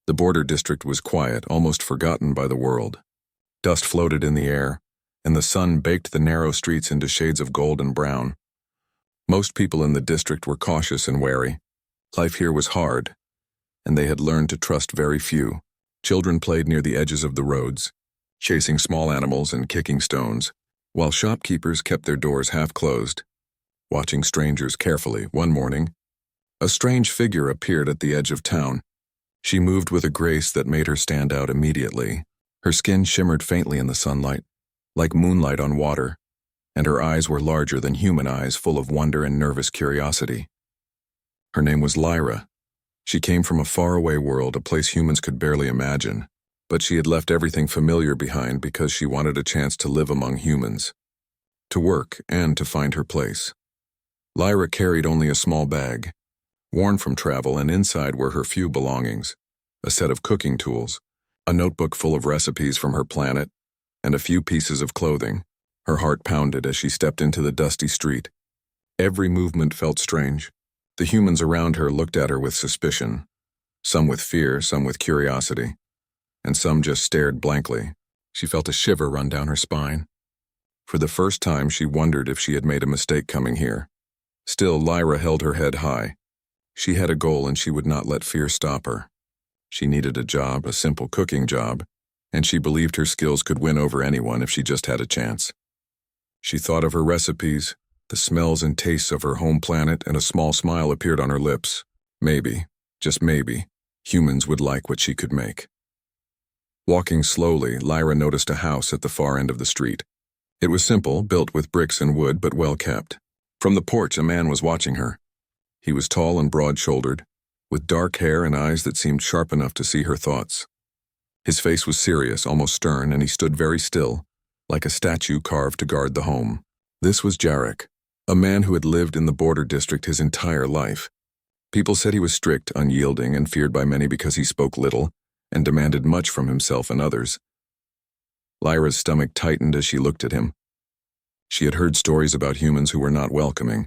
The border district was quiet, almost forgotten by the world. Dust floated in the air, and the sun baked the narrow streets into shades of gold and brown. Most people in the district were cautious and wary. Life here was hard, and they had learned to trust very few. Children played near the edges of the roads, chasing small animals and kicking stones, while shopkeepers kept their doors half closed, watching strangers carefully. One morning, a strange figure appeared at the edge of town. She moved with a grace that made her stand out immediately. Her skin shimmered faintly in the sunlight, like moonlight on water, and her eyes were larger than human eyes, full of wonder and nervous curiosity. Her name was Lyra. She came from a faraway world, a place humans could barely imagine, but she had left everything familiar behind because she wanted a chance to live among humans, to work and to find her place. Lyra carried only a small bag, worn from travel, and inside were her few belongings: a set of cooking tools, a notebook full of recipes from her planet, and a few pieces of clothing. Her heart pounded as she stepped into the dusty street. Every movement felt strange. The humans around her looked at her with suspicion, some with fear, some with curiosity, and some just stared blankly. She felt a shiver run down her spine. For the first time, she wondered if she had made a mistake coming here. Still, Lyra held her head high. She had a goal, and she would not let fear stop her. She needed a job, a simple cooking job, and she believed her skills could win over anyone if she just had a chance. She thought of her recipes, the smells and tastes of her home planet, and a small smile appeared on her lips. Maybe, just maybe, humans would like what she could make. Walking slowly, Lyra noticed a house at the far end of the street. It was simple, built with bricks and wood, but well kept. From the porch, a man was watching her. He was tall and broad-shouldered, with dark hair and eyes that seemed sharp enough to see her thoughts. His face was serious, almost stern, and he stood very still, like a statue carved to guard the home. This was Jarek, a man who had lived in the border district his entire life. People said he was strict, unyielding, and feared by many because he spoke little and demanded much from himself and others. Lyra's stomach tightened as she looked at him. She had heard stories about humans who were not welcoming,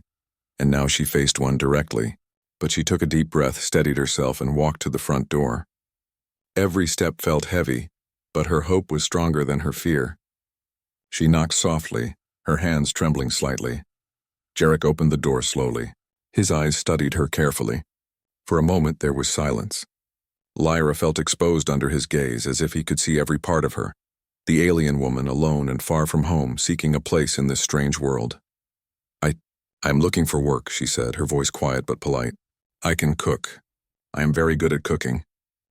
and now she faced one directly. But she took a deep breath, steadied herself, and walked to the front door. Every step felt heavy, but her hope was stronger than her fear. She knocked softly, her hands trembling slightly. Jarek opened the door slowly. His eyes studied her carefully. For a moment there was silence. Lyra felt exposed under his gaze, as if he could see every part of her. The alien woman, alone and far from home, seeking a place in this strange world. I'm looking for work, she said, her voice quiet but polite. I can cook. I am very good at cooking.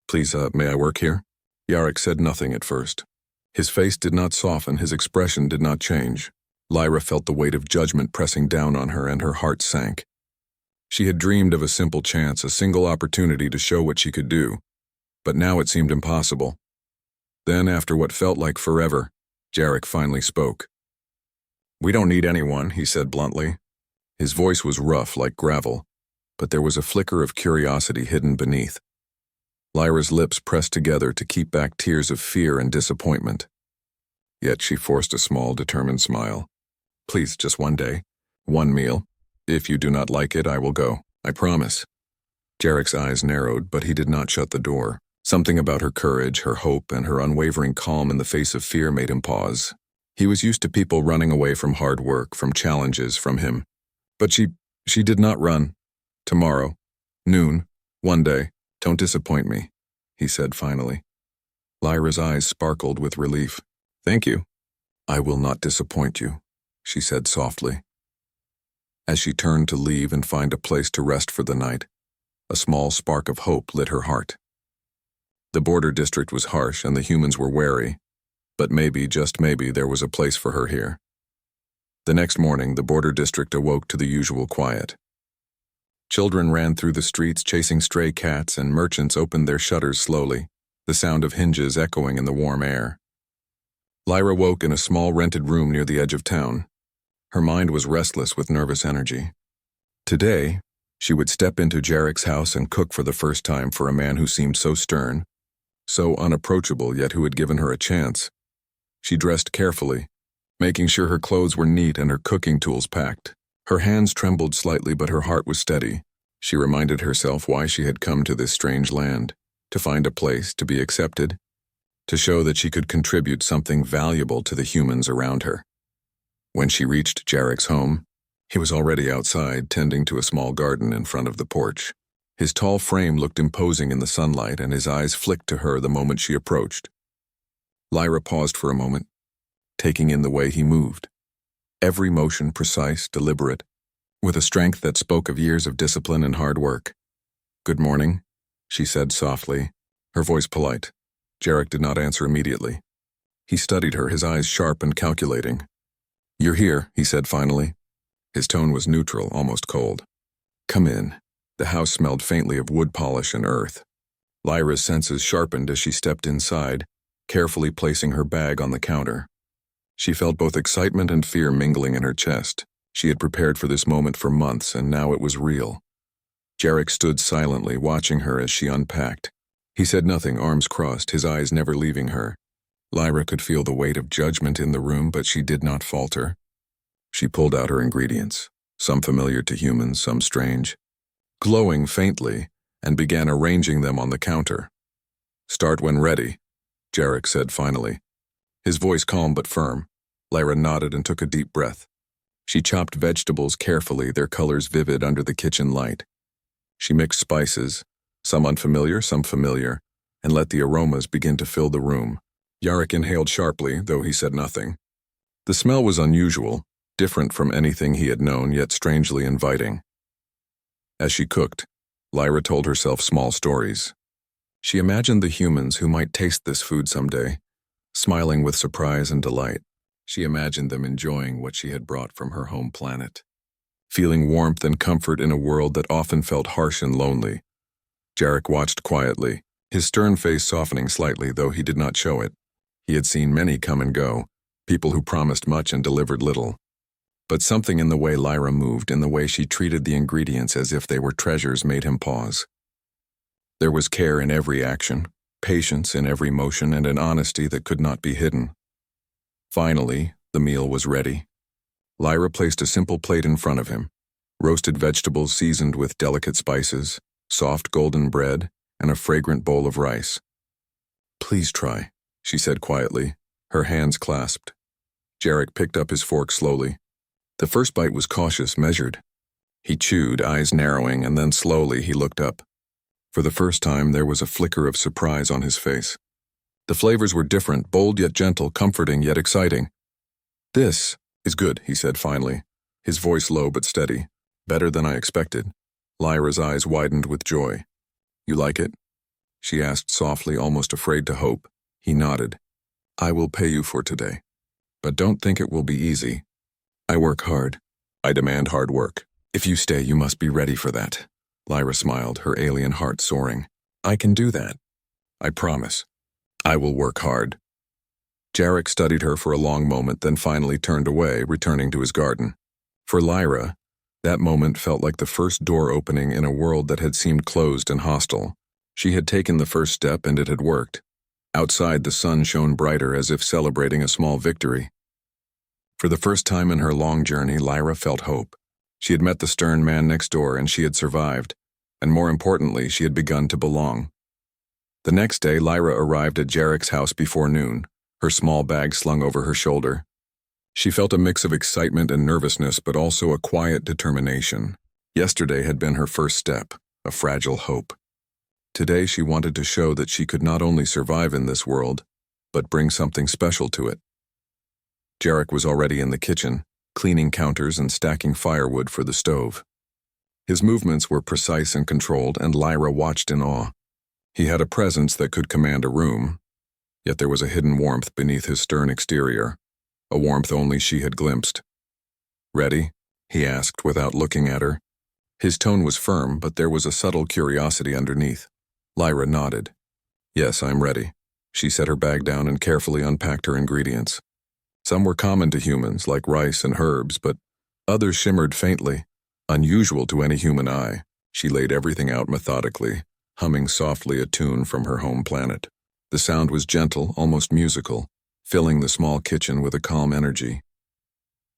Please, may I work here? Jarek said nothing at first. His face did not soften, his expression did not change. Lyra felt the weight of judgment pressing down on her, and her heart sank. She had dreamed of a simple chance, a single opportunity to show what she could do. But now it seemed impossible. Then, after what felt like forever, Jarek finally spoke. We don't need anyone, he said bluntly. His voice was rough like gravel, but there was a flicker of curiosity hidden beneath. Lyra's lips pressed together to keep back tears of fear and disappointment. Yet she forced a small, determined smile. Please, just one day, one meal. If you do not like it, I will go. I promise. Jarek's eyes narrowed, but he did not shut the door. Something about her courage, her hope, and her unwavering calm in the face of fear made him pause. He was used to people running away from hard work, from challenges, from him. But she did not run. Tomorrow, noon, one day, don't disappoint me, he said finally. Lyra's eyes sparkled with relief. Thank you. I will not disappoint you, she said softly. As she turned to leave and find a place to rest for the night, a small spark of hope lit her heart. The border district was harsh and the humans were wary, but maybe, just maybe, there was a place for her here. The next morning, the border district awoke to the usual quiet. Children ran through the streets chasing stray cats, and merchants opened their shutters slowly, the sound of hinges echoing in the warm air. Lyra woke in a small rented room near the edge of town. Her mind was restless with nervous energy. Today, she would step into Jarek's house and cook for the first time for a man who seemed so stern, so unapproachable, yet who had given her a chance. She dressed carefully, making sure her clothes were neat and her cooking tools packed. Her hands trembled slightly, but her heart was steady. She reminded herself why she had come to this strange land. to find a place, to be accepted, to show that she could contribute something valuable to the humans around her. When she reached Jarek's home, he was already outside, tending to a small garden in front of the porch. His tall frame looked imposing in the sunlight, and his eyes flicked to her the moment she approached. Lyra paused for a moment, taking in the way he moved. Every motion precise, deliberate, with a strength that spoke of years of discipline and hard work. "Good morning," she said softly, her voice polite. Jarek did not answer immediately. He studied her, his eyes sharp and calculating. "You're here," he said finally. His tone was neutral, almost cold. "Come in." The house smelled faintly of wood polish and earth. Lyra's senses sharpened as she stepped inside, carefully placing her bag on the counter. She felt both excitement and fear mingling in her chest. She had prepared for this moment for months, and now it was real. Jarek stood silently, watching her as she unpacked. He said nothing, arms crossed, his eyes never leaving her. Lyra could feel the weight of judgment in the room, but she did not falter. She pulled out her ingredients, some familiar to humans, some strange, glowing faintly, and began arranging them on the counter. "Start when ready," Jarek said finally. His voice calm but firm. Lyra nodded and took a deep breath. She chopped vegetables carefully, their colors vivid under the kitchen light. She mixed spices, some unfamiliar, some familiar, and let the aromas begin to fill the room. Jarek inhaled sharply, though he said nothing. The smell was unusual, different from anything he had known, yet strangely inviting. As she cooked, Lyra told herself small stories. She imagined the humans who might taste this food someday, smiling with surprise and delight. She imagined them enjoying what she had brought from her home planet, feeling warmth and comfort in a world that often felt harsh and lonely. Jarek watched quietly, his stern face softening slightly, though he did not show it. He had seen many come and go, people who promised much and delivered little. But something in the way Lyra moved, in the way she treated the ingredients as if they were treasures, made him pause. There was care in every action, patience in every motion, and an honesty that could not be hidden. Finally, the meal was ready. Lyra placed a simple plate in front of him, roasted vegetables seasoned with delicate spices, soft golden bread, and a fragrant bowl of rice. "Please try," she said quietly, her hands clasped. Jarek picked up his fork slowly. The first bite was cautious, measured. He chewed, eyes narrowing, and then slowly he looked up. For the first time, there was a flicker of surprise on his face. The flavors were different, bold yet gentle, comforting yet exciting. "This is good," he said finally, his voice low but steady. "Better than I expected." Lyra's eyes widened with joy. "You like it?" she asked softly, almost afraid to hope. He nodded. "I will pay you for today. But don't think it will be easy. I work hard. I demand hard work. If you stay, you must be ready for that." Lyra smiled, her alien heart soaring. "I can do that. I promise. I will work hard." Jarek studied her for a long moment, then finally turned away, returning to his garden. For Lyra, that moment felt like the first door opening in a world that had seemed closed and hostile. She had taken the first step, and it had worked. Outside, the sun shone brighter, as if celebrating a small victory. For the first time in her long journey, Lyra felt hope. She had met the stern man next door, and she had survived. And more importantly, she had begun to belong. The next day, Lyra arrived at Jarek's house before noon, her small bag slung over her shoulder. She felt a mix of excitement and nervousness, but also a quiet determination. Yesterday had been her first step, a fragile hope. Today she wanted to show that she could not only survive in this world, but bring something special to it. Jarek was already in the kitchen, cleaning counters and stacking firewood for the stove. His movements were precise and controlled, and Lyra watched in awe. He had a presence that could command a room, yet there was a hidden warmth beneath his stern exterior, a warmth only she had glimpsed. "Ready?" he asked without looking at her. His tone was firm, but there was a subtle curiosity underneath. Lyra nodded. "Yes, I'm ready." She set her bag down and carefully unpacked her ingredients. Some were common to humans, like rice and herbs, but others shimmered faintly, unusual to any human eye. She laid everything out methodically, humming softly a tune from her home planet. The sound was gentle, almost musical, filling the small kitchen with a calm energy.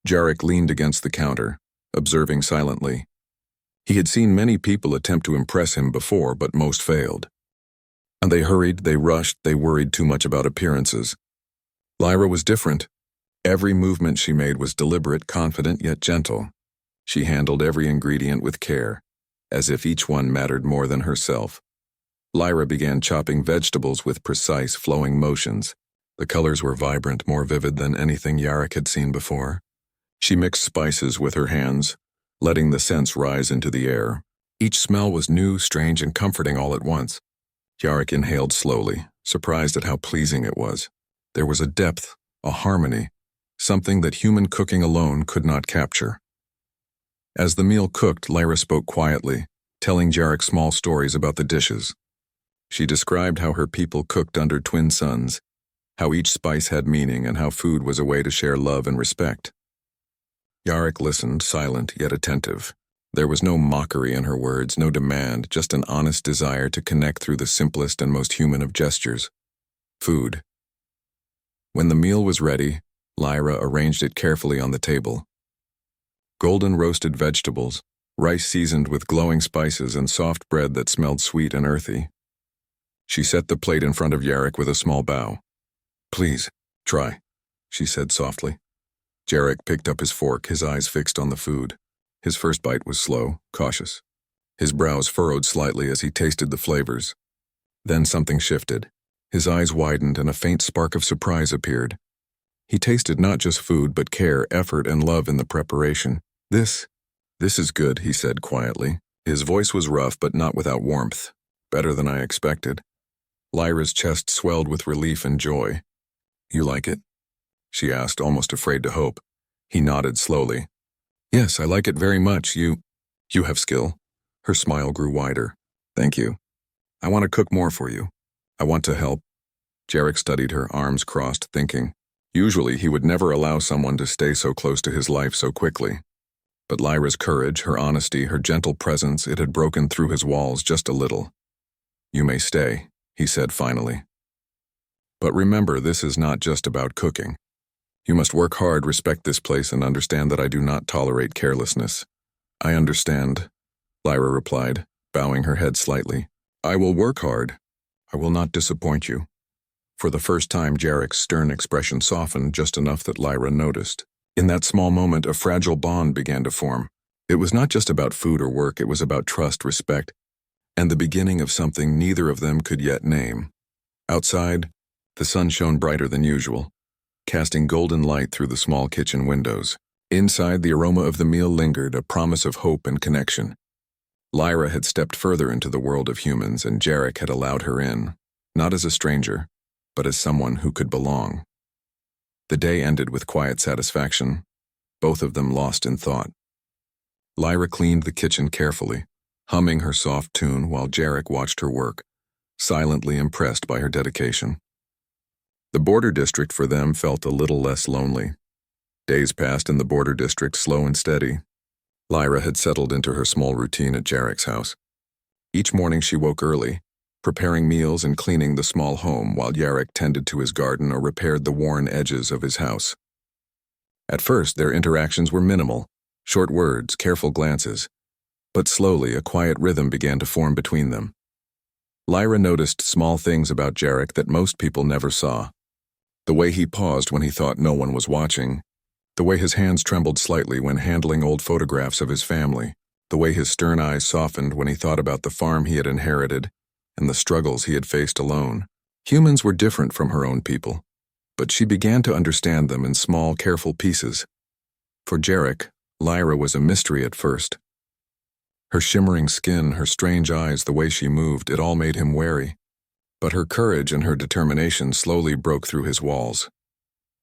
Jarek leaned against the counter, observing silently. He had seen many people attempt to impress him before, but most failed. And they hurried, they rushed, they worried too much about appearances. Lyra was different. Every movement she made was deliberate, confident, yet gentle. She handled every ingredient with care, as if each one mattered more than herself. Lyra began chopping vegetables with precise, flowing motions. The colors were vibrant, more vivid than anything Jarek had seen before. She mixed spices with her hands, letting the scents rise into the air. Each smell was new, strange, and comforting all at once. Jarek inhaled slowly, surprised at how pleasing it was. There was a depth, a harmony, something that human cooking alone could not capture. As the meal cooked, Lyra spoke quietly, telling Jarek small stories about the dishes. She described how her people cooked under twin suns, how each spice had meaning, and how food was a way to share love and respect. Jarek listened, silent yet attentive. There was no mockery in her words, no demand, just an honest desire to connect through the simplest and most human of gestures: food. When the meal was ready, Lyra arranged it carefully on the table. Golden roasted vegetables, rice seasoned with glowing spices, and soft bread that smelled sweet and earthy. She set the plate in front of Jarek with a small bow. "Please, try," she said softly. Jarek picked up his fork, his eyes fixed on the food. His first bite was slow, cautious. His brows furrowed slightly as he tasted the flavors. Then something shifted. His eyes widened and a faint spark of surprise appeared. He tasted not just food, but care, effort, and love in the preparation. This is good," he said quietly. His voice was rough, but not without warmth. "Better than I expected." Lyra's chest swelled with relief and joy. "You like it?" she asked, almost afraid to hope. He nodded slowly. "Yes, I like it very much. You have skill." Her smile grew wider. "Thank you. I want to cook more for you. I want to help." Jarek studied her, arms crossed, thinking. Usually he would never allow someone to stay so close to his life so quickly. But Lyra's courage, her honesty, her gentle presence, it had broken through his walls just a little. "You may stay," he said finally. "But remember, this is not just about cooking. You must work hard, respect this place, and understand that I do not tolerate carelessness." "I understand," Lyra replied, bowing her head slightly. "I will work hard. I will not disappoint you." For the first time, Jarek's stern expression softened just enough that Lyra noticed. In that small moment, a fragile bond began to form. It was not just about food or work, it was about trust, respect, and the beginning of something neither of them could yet name. Outside, the sun shone brighter than usual, casting golden light through the small kitchen windows. Inside, the aroma of the meal lingered, a promise of hope and connection. Lyra had stepped further into the world of humans, and Jarek had allowed her in, not as a stranger, but as someone who could belong. The day ended with quiet satisfaction, both of them lost in thought. Lyra cleaned the kitchen carefully, humming her soft tune while Jarek watched her work, silently impressed by her dedication. The border district for them felt a little less lonely. Days passed in the border district, slow and steady. Lyra had settled into her small routine at Jarek's house. Each morning she woke early, preparing meals and cleaning the small home while Jarek tended to his garden or repaired the worn edges of his house. At first, their interactions were minimal, short words, careful glances, but slowly a quiet rhythm began to form between them. Lyra noticed small things about Jarek that most people never saw. The way he paused when he thought no one was watching, the way his hands trembled slightly when handling old photographs of his family, the way his stern eyes softened when he thought about the farm he had inherited and the struggles he had faced alone. Humans were different from her own people, but she began to understand them in small, careful pieces. For Jarek, Lyra was a mystery at first. Her shimmering skin, her strange eyes, the way she moved, it all made him wary. But her courage and her determination slowly broke through his walls.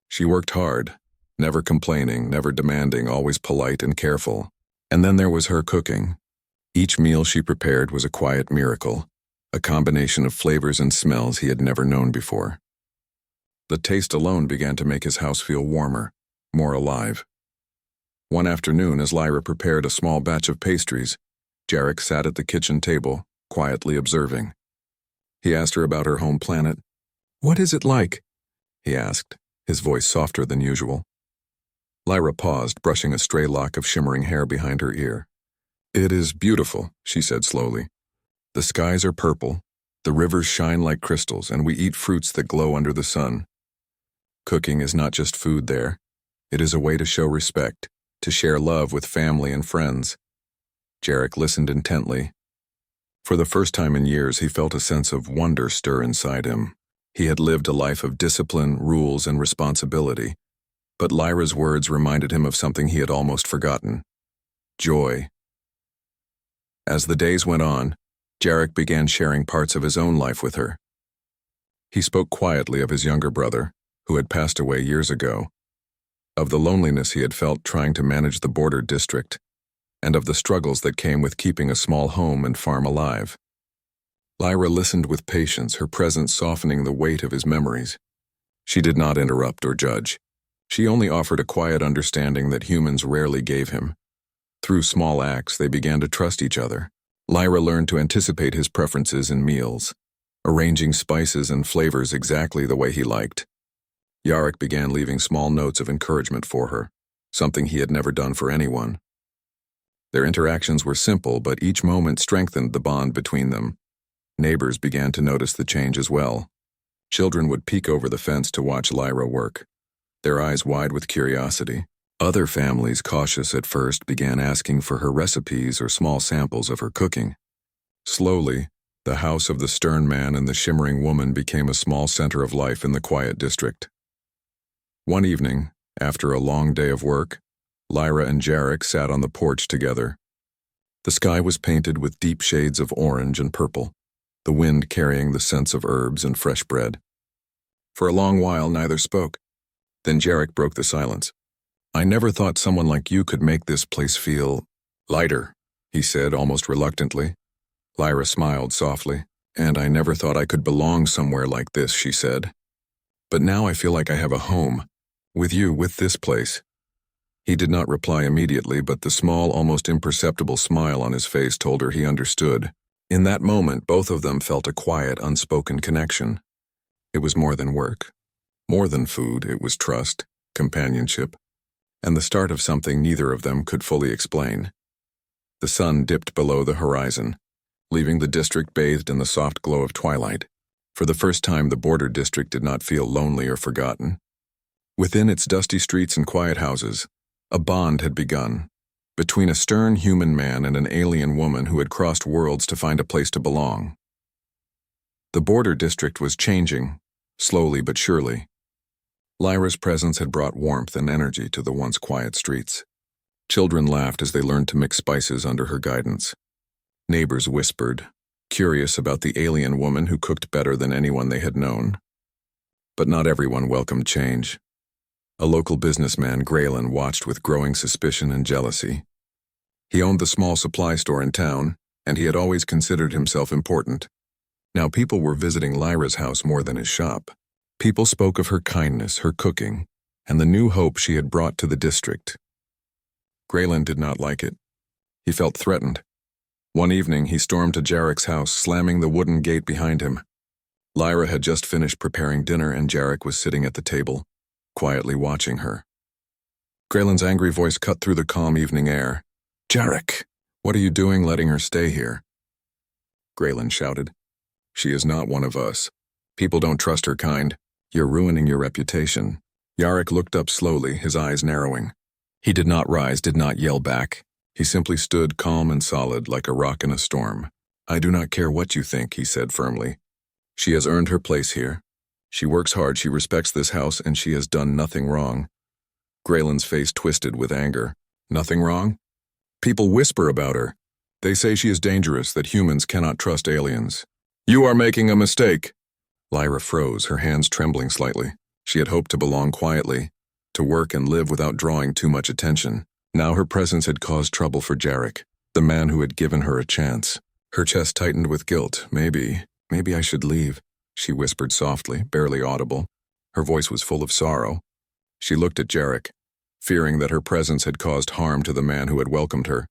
She worked hard, never complaining, never demanding, always polite and careful. And then there was her cooking. Each meal she prepared was a quiet miracle, a combination of flavors and smells he had never known before. The taste alone began to make his house feel warmer, more alive. One afternoon, as Lyra prepared a small batch of pastries, Jarek sat at the kitchen table, quietly observing. He asked her about her home planet. "What is it like?" he asked, his voice softer than usual. Lyra paused, brushing a stray lock of shimmering hair behind her ear. "It is beautiful," she said slowly. "The skies are purple, The rivers shine like crystals, and we eat fruits that glow under the sun. Cooking is not just food there. It is a way to show respect, to share love with family and friends. Jarek listened intently. For the first time in years, he felt a sense of wonder stir inside him. He had lived a life of discipline, rules, and responsibility. But Lyra's words reminded him of something he had almost forgotten: joy. As the days went on, Jarek began sharing parts of his own life with her. He spoke quietly of his younger brother, who had passed away years ago, of the loneliness he had felt trying to manage the border district, and of the struggles that came with keeping a small home and farm alive. Lyra listened with patience, her presence softening the weight of his memories. She did not interrupt or judge. She only offered a quiet understanding that humans rarely gave him. Through small acts, they began to trust each other. Lyra learned to anticipate his preferences in meals, arranging spices and flavors exactly the way he liked. Jarek began leaving small notes of encouragement for her, something he had never done for anyone. Their interactions were simple, but each moment strengthened the bond between them. Neighbors began to notice the change as well. Children would peek over the fence to watch Lyra work, their eyes wide with curiosity. Other families, cautious at first, began asking for her recipes or small samples of her cooking. Slowly, the house of the stern man and the shimmering woman became a small center of life in the quiet district. One evening, after a long day of work, Lyra and Jarek sat on the porch together. The sky was painted with deep shades of orange and purple, the wind carrying the scents of herbs and fresh bread. For a long while, neither spoke. Then Jarek broke the silence. "I never thought someone like you could make this place feel lighter," he said almost reluctantly. Lyra smiled softly. "And I never thought I could belong somewhere like this," she said. "But now I feel like I have a home. With you, with this place." He did not reply immediately, but the small, almost imperceptible smile on his face told her he understood. In that moment, both of them felt a quiet, unspoken connection. It was more than work. More than food, it was trust, companionship, and the start of something neither of them could fully explain. The sun dipped below the horizon, leaving the district bathed in the soft glow of twilight. For the first time, the border district did not feel lonely or forgotten. Within its dusty streets and quiet houses, a bond had begun, between a stern human man and an alien woman who had crossed worlds to find a place to belong. The border district was changing, slowly but surely. Lyra's presence had brought warmth and energy to the once quiet streets. Children laughed as they learned to mix spices under her guidance. Neighbors whispered, curious about the alien woman who cooked better than anyone they had known. But not everyone welcomed change. A local businessman, Graylin, watched with growing suspicion and jealousy. He owned the small supply store in town, and he had always considered himself important. Now people were visiting Lyra's house more than his shop. People spoke of her kindness, her cooking, and the new hope she had brought to the district. Graylin did not like it. He felt threatened. One evening, he stormed to Jarek's house, slamming the wooden gate behind him. Lyra had just finished preparing dinner, and Jarek was sitting at the table, quietly watching her. Graylin's angry voice cut through the calm evening air. "Jarek, what are you doing letting her stay here?" Graylin shouted. "She is not one of us. People don't trust her kind. You're ruining your reputation." Jarek looked up slowly, his eyes narrowing. He did not rise, did not yell back. He simply stood calm and solid, like a rock in a storm. "I do not care what you think," he said firmly. "She has earned her place here. She works hard, she respects this house, and she has done nothing wrong." Graylin's face twisted with anger. "Nothing wrong? People whisper about her. They say she is dangerous, that humans cannot trust aliens." "You are making a mistake." Lyra froze, her hands trembling slightly. She had hoped to belong quietly, to work and live without drawing too much attention. Now her presence had caused trouble for Jarek, the man who had given her a chance. Her chest tightened with guilt. Maybe I should leave," she whispered softly, barely audible. Her voice was full of sorrow. She looked at Jarek, fearing that her presence had caused harm to the man who had welcomed her.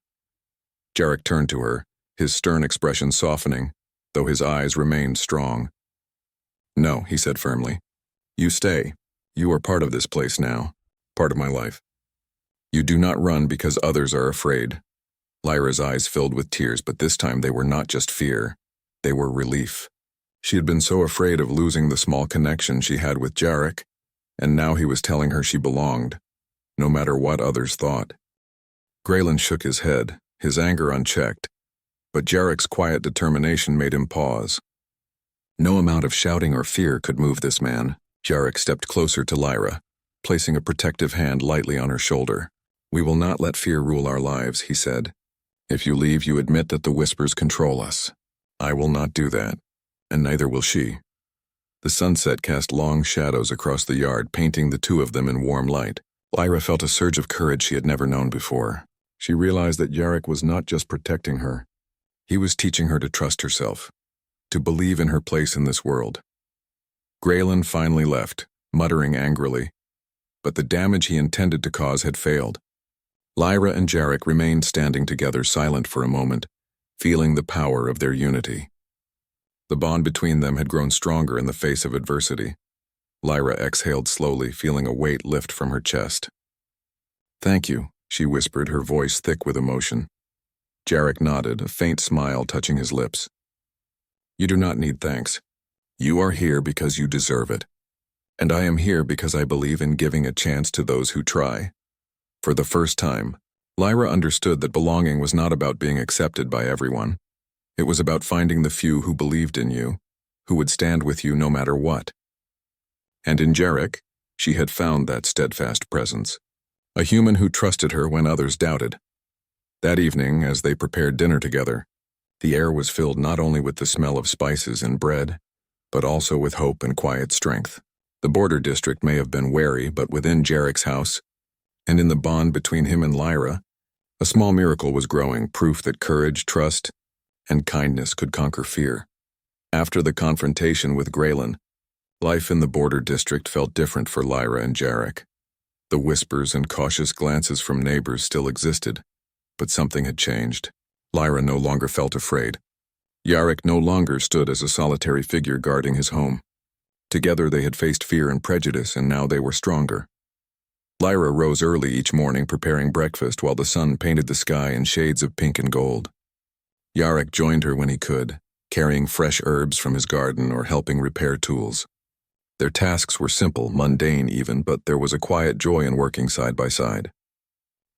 Jarek turned to her, his stern expression softening, though his eyes remained strong. "No," he said firmly. "You stay. You are part of this place now, part of my life. You do not run because others are afraid." Lyra's eyes filled with tears, but this time they were not just fear. They were relief. She had been so afraid of losing the small connection she had with Jarek, and now he was telling her she belonged, no matter what others thought. Graylin shook his head, his anger unchecked, but Jarek's quiet determination made him pause. No amount of shouting or fear could move this man. Jarek stepped closer to Lyra, placing a protective hand lightly on her shoulder. "We will not let fear rule our lives," he said. "If you leave, you admit that the whispers control us. I will not do that, and neither will she." The sunset cast long shadows across the yard, painting the two of them in warm light. Lyra felt a surge of courage she had never known before. She realized that Jarek was not just protecting her. He was teaching her to trust herself, to believe in her place in this world. Graylin finally left, muttering angrily, but the damage he intended to cause had failed. Lyra and Jarek remained standing together, silent for a moment, feeling the power of their unity. The bond between them had grown stronger in the face of adversity. Lyra exhaled slowly, feeling a weight lift from her chest. "Thank you," she whispered, her voice thick with emotion. Jarek nodded, a faint smile touching his lips. "You do not need thanks. You are here because you deserve it. And I am here because I believe in giving a chance to those who try." For the first time, Lyra understood that belonging was not about being accepted by everyone. It was about finding the few who believed in you, who would stand with you no matter what. And in Jarek, she had found that steadfast presence, a human who trusted her when others doubted. That evening, as they prepared dinner together, the air was filled not only with the smell of spices and bread, but also with hope and quiet strength. The border district may have been wary, but within Jarek's house, and in the bond between him and Lyra, a small miracle was growing, proof that courage, trust, and kindness could conquer fear. After the confrontation with Graylin, life in the border district felt different for Lyra and Jarek. The whispers and cautious glances from neighbors still existed, but something had changed. Lyra no longer felt afraid. Jarek no longer stood as a solitary figure guarding his home. Together they had faced fear and prejudice, and now they were stronger. Lyra rose early each morning, preparing breakfast while the sun painted the sky in shades of pink and gold. Jarek joined her when he could, carrying fresh herbs from his garden or helping repair tools. Their tasks were simple, mundane even, but there was a quiet joy in working side by side.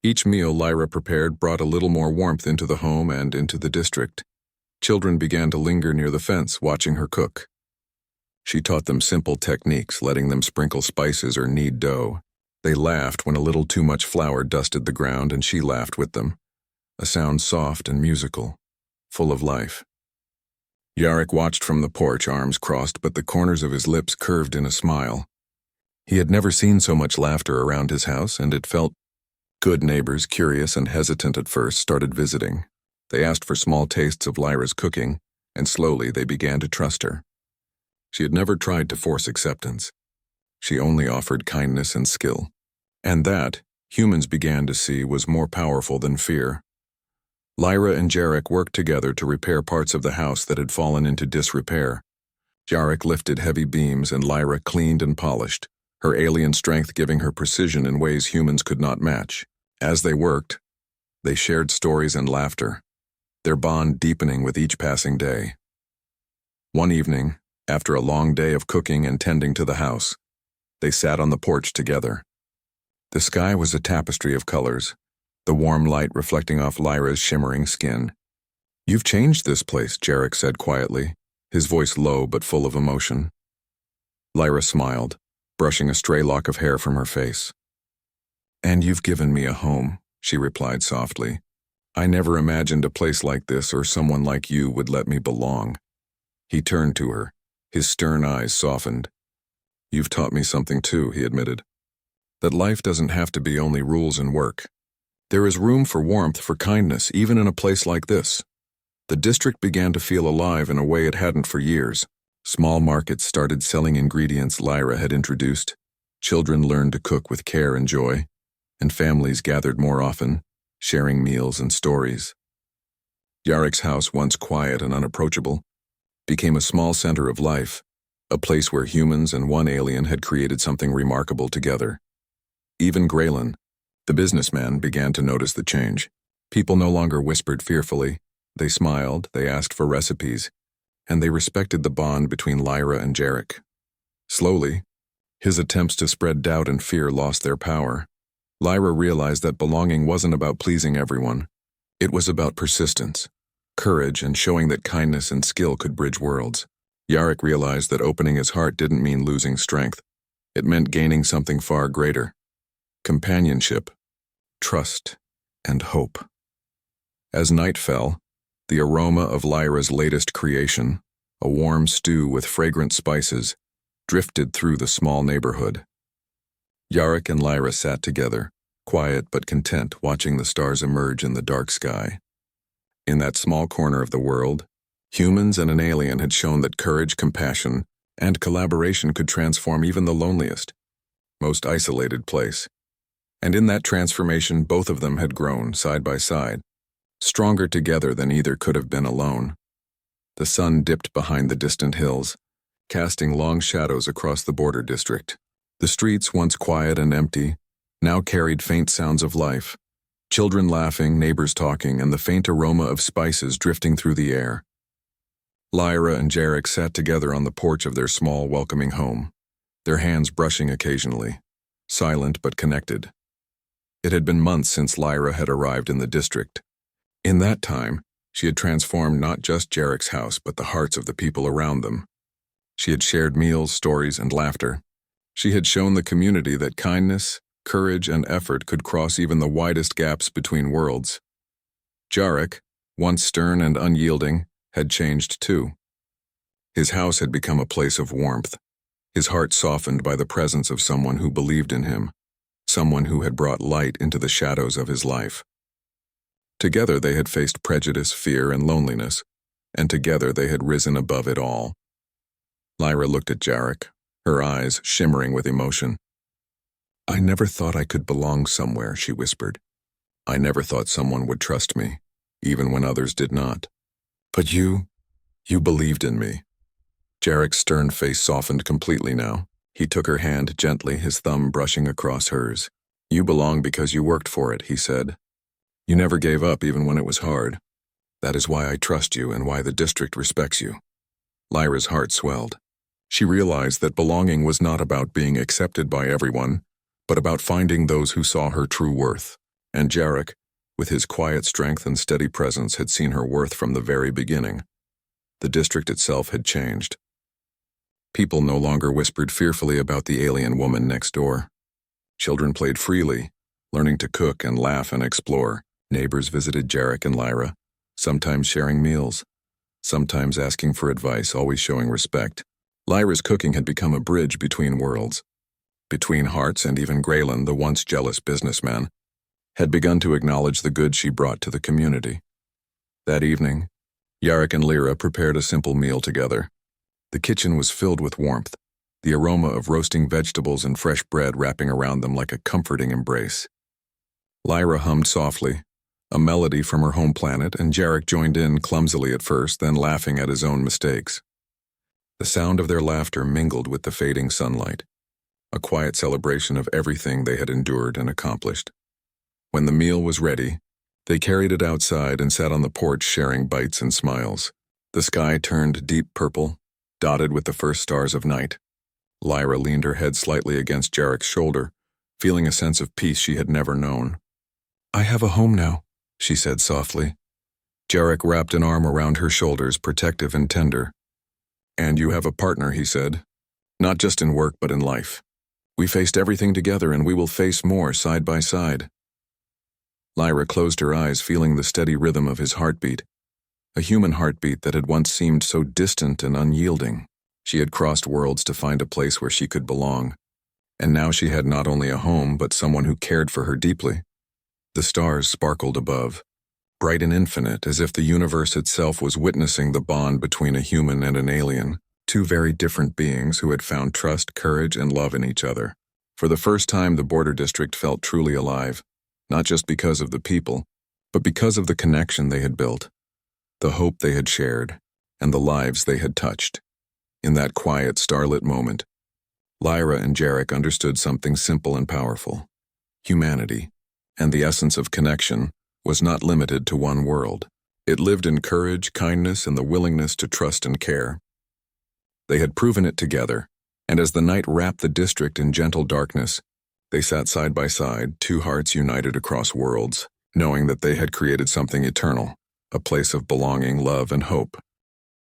Each meal Lyra prepared brought a little more warmth into the home and into the district. Children began to linger near the fence, watching her cook. She taught them simple techniques, letting them sprinkle spices or knead dough. They laughed when a little too much flour dusted the ground, and she laughed with them, a sound soft and musical, full of life. Jarek watched from the porch, arms crossed, but the corners of his lips curved in a smile. He had never seen so much laughter around his house, and it felt good. Neighbors, curious and hesitant at first, started visiting. They asked for small tastes of Lyra's cooking, and slowly they began to trust her. She had never tried to force acceptance. She only offered kindness and skill. And that, humans began to see, was more powerful than fear. Lyra and Jarek worked together to repair parts of the house that had fallen into disrepair. Jarek lifted heavy beams and Lyra cleaned and polished, her alien strength giving her precision in ways humans could not match. As they worked, they shared stories and laughter, their bond deepening with each passing day. One evening, after a long day of cooking and tending to the house, they sat on the porch together. The sky was a tapestry of colors, the warm light reflecting off Lyra's shimmering skin. "You've changed this place," Jarek said quietly, his voice low but full of emotion. Lyra smiled, brushing a stray lock of hair from her face. "And you've given me a home," she replied softly. "I never imagined a place like this or someone like you would let me belong." He turned to her, his stern eyes softened. "You've taught me something too," he admitted. "That life doesn't have to be only rules and work. There is room for warmth, for kindness, even in a place like this." The district began to feel alive in a way it hadn't for years. Small markets started selling ingredients Lyra had introduced. Children learned to cook with care and joy, and families gathered more often, sharing meals and stories. Jarek's house, once quiet and unapproachable, became a small center of life, a place where humans and one alien had created something remarkable together. Even Graylin, the businessman, began to notice the change. People no longer whispered fearfully. They smiled, they asked for recipes, and they respected the bond between Lyra and Jarek. Slowly, his attempts to spread doubt and fear lost their power. Lyra realized that belonging wasn't about pleasing everyone. It was about persistence, courage, and showing that kindness and skill could bridge worlds. Jarek realized that opening his heart didn't mean losing strength. It meant gaining something far greater: companionship, trust, and hope. As night fell, the aroma of Lyra's latest creation, a warm stew with fragrant spices, drifted through the small neighborhood. Jarek and Lyra sat together, quiet but content, watching the stars emerge in the dark sky. In that small corner of the world, humans and an alien had shown that courage, compassion, and collaboration could transform even the loneliest, most isolated place. And in that transformation, both of them had grown side by side, stronger together than either could have been alone. The sun dipped behind the distant hills, casting long shadows across the border district. The streets, once quiet and empty, now carried faint sounds of life: children laughing, neighbors talking, and the faint aroma of spices drifting through the air. Lyra and Jarek sat together on the porch of their small, welcoming home, their hands brushing occasionally, silent but connected. It had been months since Lyra had arrived in the district. In that time, she had transformed not just Jarek's house but the hearts of the people around them. She had shared meals, stories, and laughter. She had shown the community that kindness, courage, and effort could cross even the widest gaps between worlds. Jarek, once stern and unyielding, had changed too. His house had become a place of warmth, his heart softened by the presence of someone who believed in him, someone who had brought light into the shadows of his life. Together they had faced prejudice, fear, and loneliness, and together they had risen above it all. Lyra looked at Jarek, her eyes shimmering with emotion. "I never thought I could belong somewhere," she whispered. "I never thought someone would trust me, even when others did not. But you believed in me." Jarek's stern face softened completely now. He took her hand gently, his thumb brushing across hers. "You belong because you worked for it," he said. "You never gave up even when it was hard. That is why I trust you and why the district respects you." Lyra's heart swelled. She realized that belonging was not about being accepted by everyone, but about finding those who saw her true worth. And Jarek, with his quiet strength and steady presence, had seen her worth from the very beginning. The district itself had changed. People no longer whispered fearfully about the alien woman next door. Children played freely, learning to cook and laugh and explore. Neighbors visited Jarek and Lyra, sometimes sharing meals, sometimes asking for advice, always showing respect. Lyra's cooking had become a bridge between worlds. Between hearts, and even Graylin, the once jealous businessman, had begun to acknowledge the good she brought to the community. That evening, Jarek and Lyra prepared a simple meal together. The kitchen was filled with warmth, the aroma of roasting vegetables and fresh bread wrapping around them like a comforting embrace. Lyra hummed softly, a melody from her home planet, and Jarek joined in clumsily at first, then laughing at his own mistakes. The sound of their laughter mingled with the fading sunlight, a quiet celebration of everything they had endured and accomplished. When the meal was ready, they carried it outside and sat on the porch sharing bites and smiles. The sky turned deep purple, dotted with the first stars of night. Lyra leaned her head slightly against Jarek's shoulder, feeling a sense of peace she had never known. "I have a home now," she said softly. Jarek wrapped an arm around her shoulders, protective and tender. "And you have a partner," he said. "Not just in work, but in life. We faced everything together, and we will face more side by side." Lyra closed her eyes, feeling the steady rhythm of his heartbeat, a human heartbeat that had once seemed so distant and unyielding. She had crossed worlds to find a place where she could belong, and now she had not only a home, but someone who cared for her deeply. The stars sparkled above, bright and infinite, as if the universe itself was witnessing the bond between a human and an alien, two very different beings who had found trust, courage, and love in each other. For the first time, the border district felt truly alive, not just because of the people, but because of the connection they had built, the hope they had shared, and the lives they had touched. In that quiet, starlit moment, Lyra and Jarek understood something simple and powerful. Humanity, and the essence of connection, was not limited to one world. It lived in courage, kindness, and the willingness to trust and care. They had proven it together, and as the night wrapped the district in gentle darkness, they sat side by side, two hearts united across worlds, knowing that they had created something eternal, a place of belonging, love, and hope.